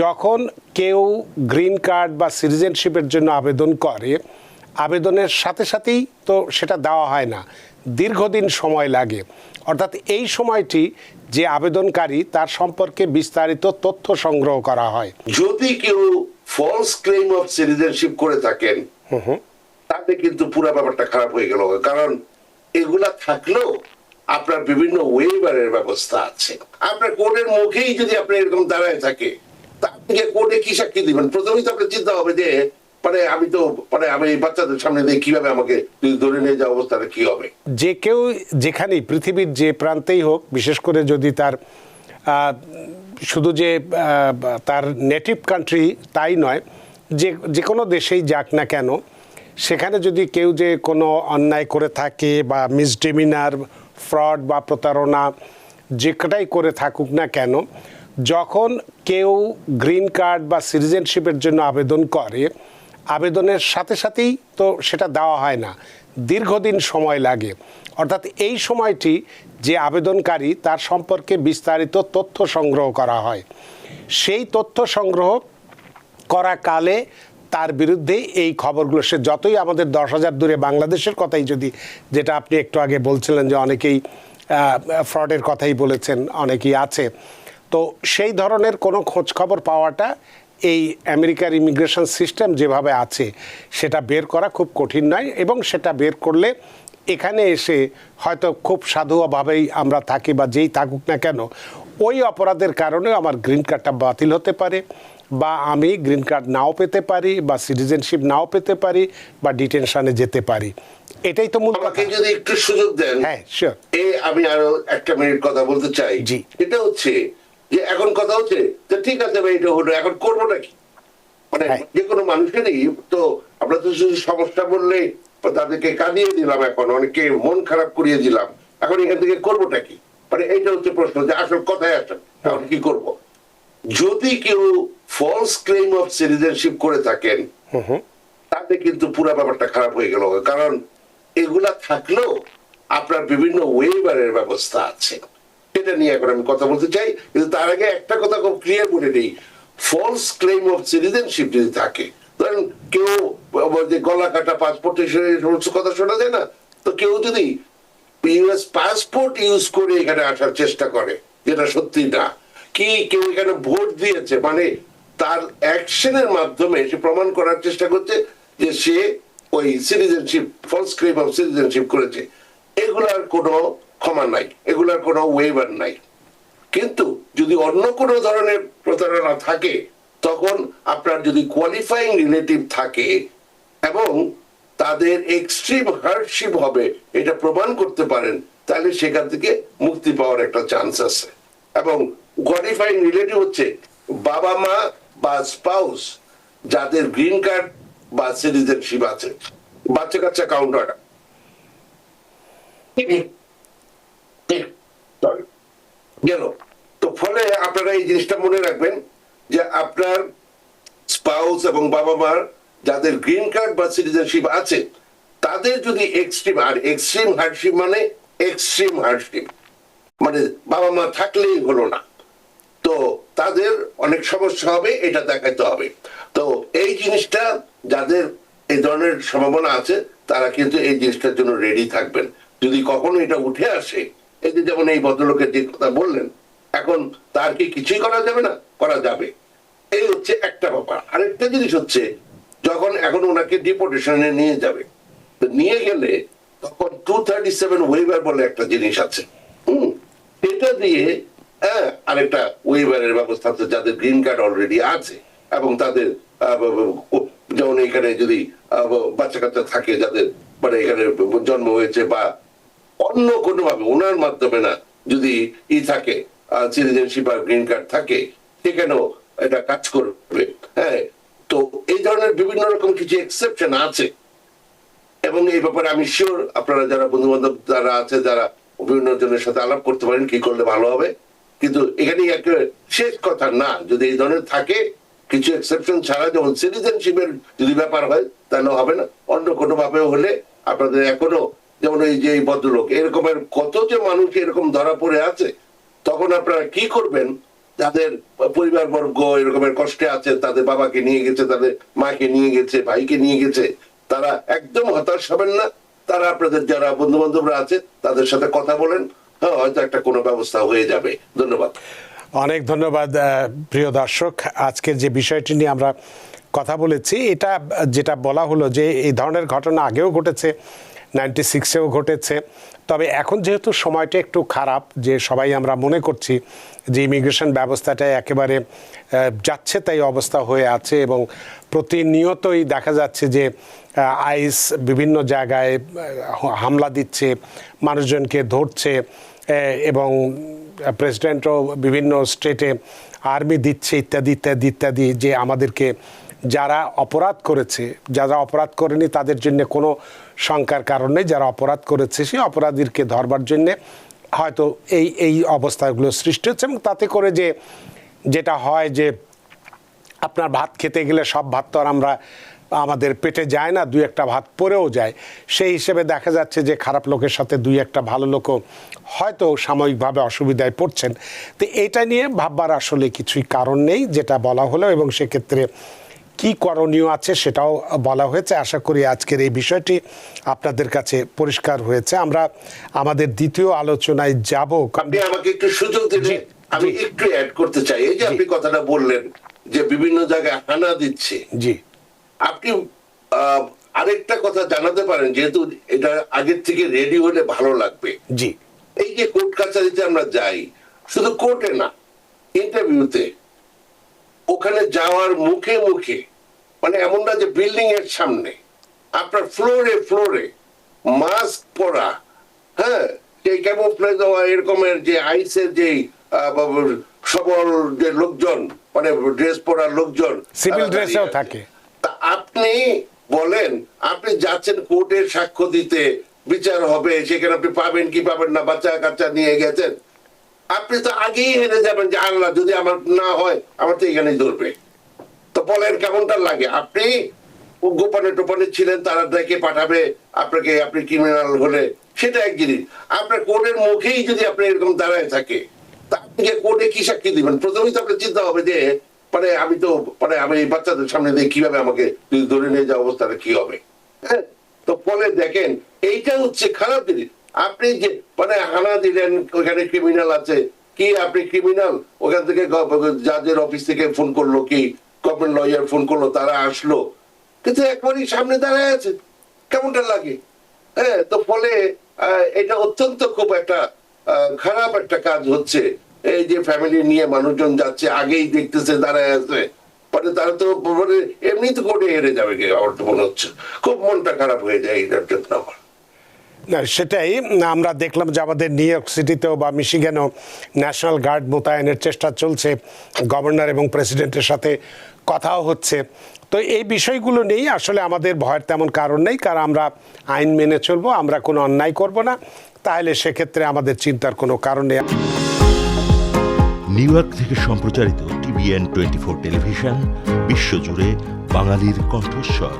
যখন কেউ green card বা সিটিজেনশিপের জন্য আবেদন করে, আবেদনের সাথে সাথেই তো সেটা দেওয়া হয় না, দীর্ঘদিন সময় লাগে। অর্থাৎ এই সময়টি যে আবেদনকারী তার সম্পর্কে বিস্তারিত তথ্য সংগ্রহ করা হয়। যদি কেউ ফলস ক্লেম অফ সিটিজেনশিপ করে থাকেন তাতে কিন্তু পুরো ব্যাপারটা খারাপ হয়ে গেল, কারণ এগুলা থাকলেও আপনার বিভিন্ন ওয়েভারের ব্যবস্থা আছে। আপনার কোর্টের মুখেই যদি আপনি এরকম দাঁড়ায় থাকে, আপনি কোর্টে কি সাক্ষী দিবেন? প্রথমেই তো আপনার চিন্তা হবে যে আমি বাচ্চাদের সামনে দিয়ে কিভাবে আমাকে ধরে নিয়ে যাওয়া, অবস্থাটা কি হবে? যে কেউ যেখানেই পৃথিবীর যে প্রান্তেই হোক, বিশেষ করে যদি তার শুধু যে তার নেটিভ কান্ট্রি তাই নয়, যে কোনো দেশেই যাক না কেন, সেখানে যদি কেউ যে কোনো অন্যায় করে থাকে বা মিসডিমিনার, ফ্রড বা প্রতারণা যেটাই করে থাকুক না কেন, যখন কেউ গ্রিন কার্ড বা সিটিজেনশিপের জন্য আবেদন করে, আবেদনের সাথে সাথেই তো সেটা দেওয়া হয় না, দীর্ঘদিন সময় লাগে। অর্থাৎ এই সময়টি যে আবেদনকারী তার সম্পর্কে বিস্তারিত তথ্য সংগ্রহ করা হয়। সেই তথ্য সংগ্রহ করা কালে তার বিরুদ্ধে এই খবরগুলো, সে যতই আমাদের 10,000 দূরে বাংলাদেশের কথাই যদি, যেটা আপনি একটু আগে বলছিলেন যে অনেকেই ফ্রডের কথাই বলেছেন, অনেকেই আছে, তো সেই ধরনের কোনো খোঁজখবর পাওয়াটা এই আমেরিকার ইমিগ্রেশন সিস্টেম যেভাবে আছে সেটা বের করা খুব কঠিন নয়। এবং সেটা বের করলে এখানে এসে হয়তো খুব সাধুভাবেই আমরা থাকি বা যেই থাকুক না কেন, ওই অপরাধের কারণে আমার গ্রিন কার্ডটা বাতিল হতে পারে, বা আমি গ্রিন কার্ড নাও পেতে পারি, বা সিটিজেনশিপ নাও পেতে পারি, বা ডিটেনশনে যেতে পারি। এটাই তো মূল কথা। আমাকে যদি একটু সুযোগ দেন, হ্যাঁ শিওর, আমি আরো একটা মিনিট কথা বলতে চাই। জি। এটা হচ্ছে যে এখন কথা হচ্ছে যে ঠিক আছে ভাই, এটা হলো, এখন করবোটা কি? মানে যে কোনো মানুষেরই তো, আমরা তো শুধু সমস্যা বললে তাদেরকে কাঁদিয়ে দিলাম, এখন অনেকে মন খারাপ করিয়ে দিলাম, এখন এখান থেকে করবোটা কি? মানে এইটা হচ্ছে প্রশ্ন, যে আসল কথায় আসেন, এখন কি করব? যদি কেউ ফলস ক্লেম অফ সিটিজেনশিপ করে থাকেন তাতে কিন্তু পুরো ব্যাপারটা খারাপ হয়ে গেল, কারণ এগুলা থাকলেও আপনার বিভিন্ন ওয়েভারের ব্যবস্থা আছে। এটা নিয়ে এখন আমি কথা বলতে চাই, কিন্তু তার আগে একটা কথা খুব ক্লিয়ার বলে নেই। ফলস ক্লেম অফ সিটিজেনশিপ যদি থাকে, ধরেন কেউ গলা কাটা পাসপোর্ট সমস্ত কথা শোনা যায় না, তো কেউ যদি ইউএস পাসপোর্ট ইউজ করে এখানে আসার চেষ্টা করে, যেটা সত্যি না, কি কেউ এখানে ভোট দিয়েছে, মানে তার অ্যাকশনের মাধ্যমে সে প্রমাণ করার চেষ্টা করছে যে সে ওই citizenship, false claim of citizenship করেছে, এগুলার কোনো ক্ষমা নাই, এগুলার কোনো ওয়েভার নাই। কিন্তু যদি অন্য কোনো ধরনের প্রতারণা থাকে, তখন আপনার যদি কোয়ালিফাইং রিলেটিভ থাকে এবং তাদের এক্সট্রিম হার্ডশিপ হবে এটা প্রমাণ করতে পারেন, তাহলে সেখান থেকে মুক্তি পাওয়ার একটা চান্স আছে। এবং কোয়ালিফাইং রিলেটিভ হচ্ছে বাবা মা বা স্পাউস যাদের গ্রিন কার্ড বা সিটিজেনশিপ আছে, বাচ্চা কাচ্চা কাউন্টার গেল। তো ফলে আপনারা এই জিনিসটা মনে রাখবেন যে আপনার স্পাউস এবং বাবা মার যাদের গ্রিন কার্ড বা সিটিজেনশিপ আছে, তাদের যদি এক্সট্রিম, আর এক্সট্রিম হার্ডশিপ মানে এক্সট্রিম হার্ডশিপ মানে বাবা মা থাকলেই হলো না, তো তাদের অনেক সমস্যা হবে, এটা দেখাতে হবে। তো এই জিনিসটা যাদের এই ধরনের সম্ভাবনা আছে, তারা কিন্তু এই জিনিসটার জন্য রেডি থাকবেন। যদি কখনো এটা উঠে আসে, এই যে যেমন এই ভদ্রলোকের যে কথা বললেন, এখন তার কি কিছুই করা যাবে না? করা যাবে। এই হচ্ছে একটা ব্যাপার। আরেকটা জিনিস হচ্ছে, যখন এখন ওনাকে ডিপোর্টেশনে নিয়ে যাবে, তো নিয়ে গেলে তখন 237 ওয়েভার বলে একটা জিনিস আছে, এটা দিয়ে আরেকটা ওয়েভারের ব্যবস্থা আছে যাদের গ্রিন কার্ড অলরেডি আছে, এবং তাদের যেমন এখানে যদি বাচ্চা কাচ্চা থাকে, যাদের মানে এখানে জন্ম হয়েছে বা অন্য কোনো ভাবে ওনার মাধ্যমে না, যদি থাকে সিটিজেনশিপ আর গ্রিন কার্ড থাকে, সেখানেও এটা কাজ করবে। হ্যাঁ, তো এই ধরনের বিভিন্ন রকম কিছু এক্সেপশন আছে, এবং এই ব্যাপারে আমি শিওর আপনারা যারা বন্ধু বান্ধব যারা আছে, যারা বিভিন্ন জনের সাথে আলাপ করতে পারেন কি করলে ভালো হবে। কিন্তু এখানে একটা শেষ কথা না, যদি এই ধরনের থাকে কিছু এক্সেপশন ছাড়া, যেমন সিটিজেনশিপের যদি ব্যাপার হয় তাহলে হবে না, অন্য কোনো ভাবে হলে আপনাদের এখনো, যেমন এই যে ভদ্রলোক, এরকমের কত যে মানুষ এরকম ধরা পড়ে আছে, তখন আপনারা কি করবেন যাদের পরিবারবর্গ এরকমের কষ্টে আছে, তাদের বাবাকে নিয়ে গেছে, তাদের মাকে নিয়ে গেছে, ভাইকে নিয়ে গেছে, তারা একদম হতাশ হবেন না। তারা আপনাদের যারা বন্ধু বান্ধবরা আছে তাদের সাথে কথা বলেন, হ্যাঁ হয়তো একটা কোনো ব্যবস্থা হয়ে যাবে। ধন্যবাদ। অনেক ধন্যবাদ প্রিয় দর্শক। আজকের যে বিষয়টি নিয়ে আমরা কথা বলেছি, এটা যেটা বলা হলো যে এই ধরনের ঘটনা আগেও ঘটেছে, 96-এও ঘটেছে। তবে এখন যেহেতু সময়টা একটু খারাপ, যে সবাই আমরা মনে করছি যে ইমিগ্রেশন ব্যবস্থাটা একেবারে যাচ্ছে তাই অবস্থা হয়ে আছে, এবং প্রতিনিয়তই দেখা যাচ্ছে যে আইস বিভিন্ন জায়গায় হামলা দিচ্ছে, মানুষজনকে ধরছে, এবং প্রেসিডেন্টও বিভিন্ন স্টেটে আর্মি দিচ্ছে, ইত্যাদি ইত্যাদি ইত্যাদি, যে আমাদেরকে যারা অপরাধ করেছে, যারা অপরাধ করেনি তাদের জন্য কোনো শঙ্কার কারণ নেই, যারা অপরাধ করেছে সেই অপরাধীকে ধরবার জন্যে হয়তো এই অবস্থাগুলো সৃষ্টি হচ্ছে। এবং তাতে করে যেটা হয় যে আপনার ভাত খেতে গেলে সব ভাত তো আর আমাদের পেটে যায় না, দুই একটা ভাত পড়েও যায়। সেই হিসেবে দেখা যাচ্ছে যে খারাপ লোকের সাথে দুই একটা ভালো লোকও হয়তো সাময়িকভাবে অসুবিধায় পড়ছেন। তো এটা নিয়ে ভাববার আসলে কিছুই কারণ নেই, যেটা বলা হলো, এবং সেক্ষেত্রে কি করণীয় আছে সেটাও বলা হয়েছে। আশা করি আজকের এই বিষয়টি আপনাদের কাছে পরিষ্কার হয়েছে। আমরা আমাদের দ্বিতীয় আলোচনায় যাব। আপনি আমাকে একটু সুযোগ দিলে আমি একটু অ্যাড করতে চাই। এই যে আপনি কথাটা বললেন যে বিভিন্ন জায়গায় হানা দিচ্ছে, জি, আপনি আরেকটা কথা জানাতে পারেন, যেহেতু এটা আগের থেকে রেডি হলে ভালো লাগবে। জি, এই যে কোর্ট কাছারিতে আমরা যাই, শুধু কোর্টে না, ইন্টারভিউতে, ওখানে যাওয়ার মুখে মুখে, মানে এমন না যে বিল্ডিং এর সামনে, আপনার ফ্লোরে ফ্লোরে মাস্ক পরা, হ্যাঁ, সেই ক্যামোফ্লেজ দেওয়া এরকমের যে আইসের যে সবল যে লোকজন, মানে ড্রেস পরা লোকজন, সিভিল ড্রেসেও থাকে। তা আপনি বলেন, আপনি যাচ্ছেন কোর্টের সাক্ষ্য দিতে, বিচার হবে, সেখানে আপনি পাবেন কি পাবেন না, বাচ্চা কাচ্চা নিয়ে গেছেন, আপনি তো আগেই হেরে যাবেন যে আল্লাহ যদি আমার না হয় আমার তো এখানেই ধরবে। তো বলেন কেমনটা লাগে? আপনি গোপনে টোপনে ছিলেন, তারা ডেকে পাঠাবে আপনাকে, আপনি ক্রিমিনাল হলে সেটা এক জিনিস। আপনার কোর্টের মুখেই যদি আপনি এরকম দাঁড়ায় থাকে, তা আপনি কোর্টে কি সাক্ষী দিবেন? প্রথমেই তো আপনার চিন্তা হবে যে মানে আমি তো মানে আমি এই বাচ্চাদের সামনে দিয়ে কিভাবে আমাকে ধরে নিয়ে যাওয়া, অবস্থাটা কি হবে? হ্যাঁ, তো ফলে দেখেন এইটা হচ্ছে খারাপ জিনিস। আপনি যে মানে হানা দিলেন, ওখানে ক্রিমিনাল আছে, কি আপনি ক্রিমিনাল? ওখান থেকে জাজের অফিস থেকে ফোন করলো, কি গভর্নমেন্ট লয়ার ফোন করলো, তারা আসলো, কিন্তু একবারই সামনে দাঁড়ায় আছে, কেমনটা লাগে? হ্যাঁ, তো ফলে এটা অত্যন্ত খুব একটা খারাপ একটা কাজ হচ্ছে। এই যে ফ্যামিলি নিয়ে মানুষজন যাচ্ছে, আগেই দেখতেছে দাঁড়ায় আছে, মানে তারা তো মানে এমনি তো কোর্টে হেরে যাবে, আমার তো মনে হচ্ছে। খুব মনটা খারাপ হয়ে যায় এইটার জন্য আমার। না, সেটাই আমরা দেখলাম যে আমাদের নিউ ইয়র্ক সিটিতেও বা মিশিগানেও ন্যাশনাল গার্ড মোতায়েনের চেষ্টা চলছে, গভর্নর এবং প্রেসিডেন্টের সাথে কথাও হচ্ছে। তো এই বিষয়গুলো নেই আসলে আমাদের ভয়ের তেমন কারণ নেই, কারণ আমরা আইন মেনে চলবো, আমরা কোনো অন্যায় করব না, তাহলে সেক্ষেত্রে আমাদের চিন্তার কোনো কারণ নেই। নিউ ইয়র্ক থেকে সম্প্রচারিত TVN 24 টেলিভিশন বিশ্বজুড়ে বাঙালির কণ্ঠস্বর।